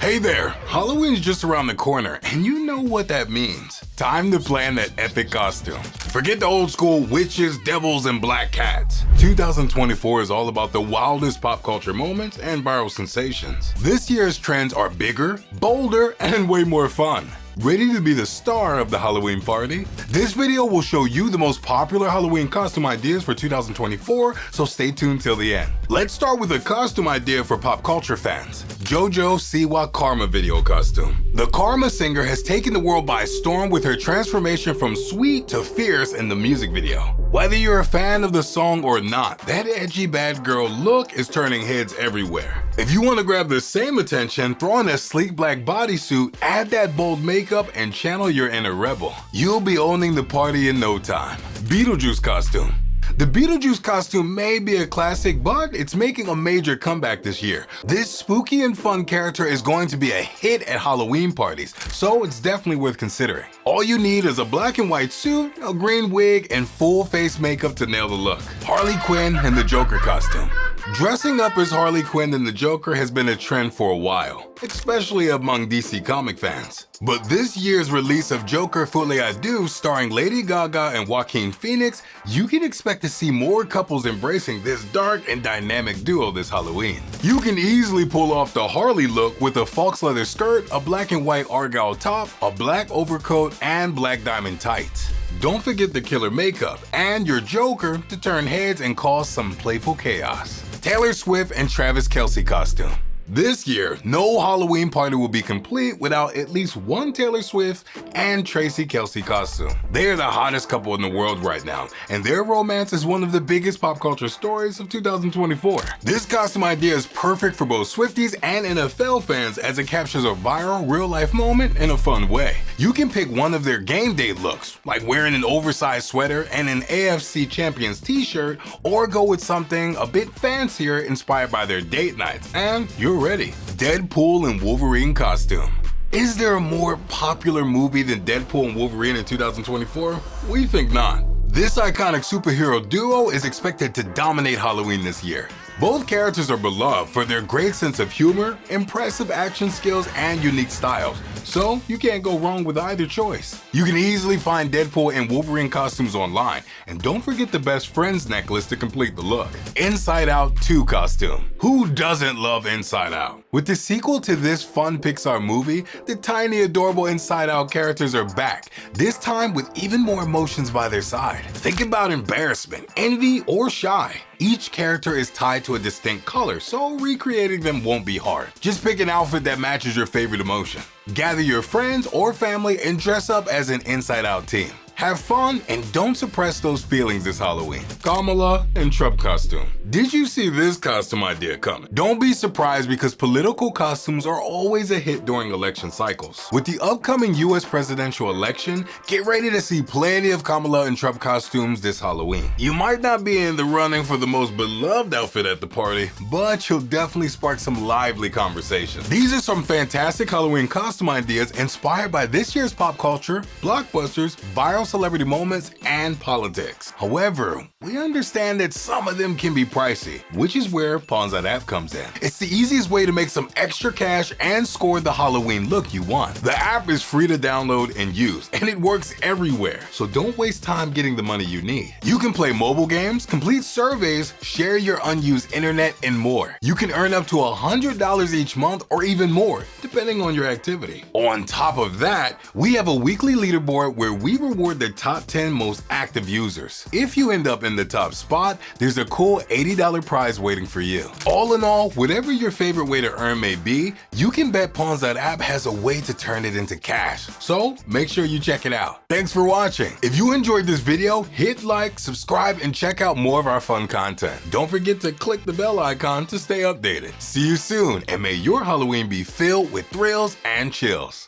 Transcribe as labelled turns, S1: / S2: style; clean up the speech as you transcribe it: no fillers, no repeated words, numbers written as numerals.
S1: Hey there, Halloween's just around the corner, and you know what that means. Time to plan that epic costume. Forget the old school witches, devils, and black cats. 2024 is all about the wildest pop culture moments and viral sensations. This year's trends are bigger, bolder, and way more fun. Ready to be the star of the Halloween party? This video will show you the most popular Halloween costume ideas for 2024, so stay tuned till the end. Let's start with a costume idea for pop culture fans. JoJo Siwa Karma video costume. The Karma singer has taken the world by storm with her transformation from sweet to fierce in the music video. Whether you're a fan of the song or not, that edgy bad girl look is turning heads everywhere. If you want to grab the same attention, throw on a sleek black bodysuit, add that bold makeup, and channel your inner rebel. You'll be owning the party in no time. Beetlejuice costume. The Beetlejuice costume may be a classic, but it's making a major comeback this year. This spooky and fun character is going to be a hit at Halloween parties, so it's definitely worth considering. All you need is a black and white suit, a green wig, and full face makeup to nail the look. Harley Quinn and the Joker costume. Dressing up as Harley Quinn and the Joker has been a trend for a while, especially among DC comic fans. But this year's release of Joker Folie à Deux starring Lady Gaga and Joaquin Phoenix, you can expect to see more couples embracing this dark and dynamic duo this Halloween. You can easily pull off the Harley look with a fox leather skirt, a black and white argyle top, a black overcoat, and black diamond tights. Don't forget the killer makeup and your Joker to turn heads and cause some playful chaos. Taylor Swift and Travis Kelce costume. This year, no Halloween party will be complete without at least one Taylor Swift and Tracy Kelce costume. They are the hottest couple in the world right now, and their romance is one of the biggest pop culture stories of 2024. This costume idea is perfect for both Swifties and NFL fans as it captures a viral real-life moment in a fun way. You can pick one of their game day looks, like wearing an oversized sweater and an AFC Champions t-shirt, or go with something a bit fancier inspired by their date nights, and you're ready. Deadpool and Wolverine costume. Is there a more popular movie than Deadpool and Wolverine in 2024? We think not. This iconic superhero duo is expected to dominate Halloween this year. Both characters are beloved for their great sense of humor, impressive action skills, and unique styles, so you can't go wrong with either choice. You can easily find Deadpool and Wolverine costumes online, and don't forget the best friends necklace to complete the look. Inside Out 2 costume. Who doesn't love Inside Out? With the sequel to this fun Pixar movie, the tiny adorable Inside Out characters are back, this time with even more emotions by their side. Think about embarrassment, envy, or shy. Each character is tied to a distinct color, so recreating them won't be hard. Just pick an outfit that matches your favorite emotion. Gather your friends or family and dress up as an Inside Out team. Have fun and don't suppress those feelings this Halloween. Kamala and Trump costume. Did you see this costume idea coming? Don't be surprised because political costumes are always a hit during election cycles. With the upcoming US presidential election, get ready to see plenty of Kamala and Trump costumes this Halloween. You might not be in the running for the most beloved outfit at the party, but you'll definitely spark some lively conversation. These are some fantastic Halloween costume ideas inspired by this year's pop culture, blockbusters, viral celebrity moments, and politics. However, we understand that some of them can be pricey, which is where Pawns.app comes in. It's the easiest way to make some extra cash and score the Halloween look you want. The app is free to download and use, and it works everywhere, so don't waste time getting the money you need. You can play mobile games, complete surveys, share your unused internet, and more. You can earn up to $100 each month or even more, depending on your activity. On top of that, we have a weekly leaderboard where we reward the top 10 most active users. If you end up in the top spot, there's a cool $80 prize waiting for you. All in all, whatever your favorite way to earn may be, you can bet Pawns.app has a way to turn it into cash. So make sure you check it out. Thanks for watching. If you enjoyed this video, hit like, subscribe, and check out more of our fun content. Don't forget to click the bell icon to stay updated. See you soon, and may your Halloween be filled with thrills and chills.